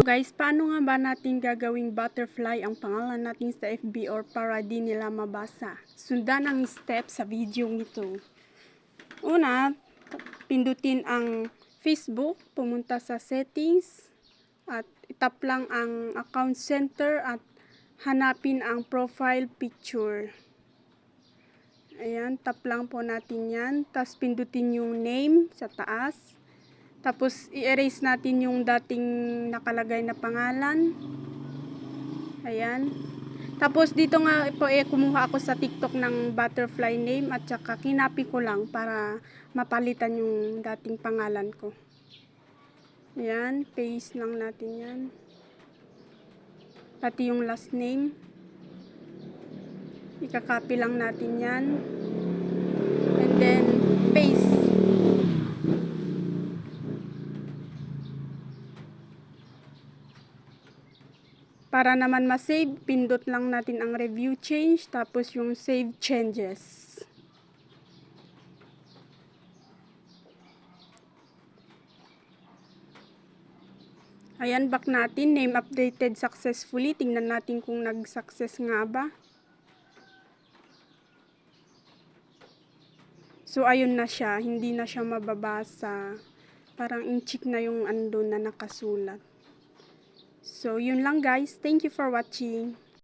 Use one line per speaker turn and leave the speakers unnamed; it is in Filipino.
guys, paano nga ba natin gagawing butterfly ang pangalan natin sa FB or para di nila mabasa? Sundan ang step sa video nito. Una, pindutin ang Facebook, pumunta sa settings, at itap lang ang account center at hanapin ang profile picture. Ayan, tap lang po natin yan. Tapos pindutin yung name sa taas. Tapos i-erase natin yung dating nakalagay na pangalan. Ayan. Tapos dito nga po kumuha ako sa TikTok ng butterfly name at saka kinapi ko lang para mapalitan yung dating pangalan ko. Ayan, paste lang natin yan. Pati yung last name. Ikakopy lang natin yan. And then paste. Para naman ma-save, pindot lang natin ang review change, tapos yung save changes. Ayan, back natin, name updated successfully. Tingnan natin kung nag-success nga ba. So, ayun na siya, hindi na siya mababasa. Parang inchik na yung andun na nakasulat. So, yun lang guys. Thank you for watching.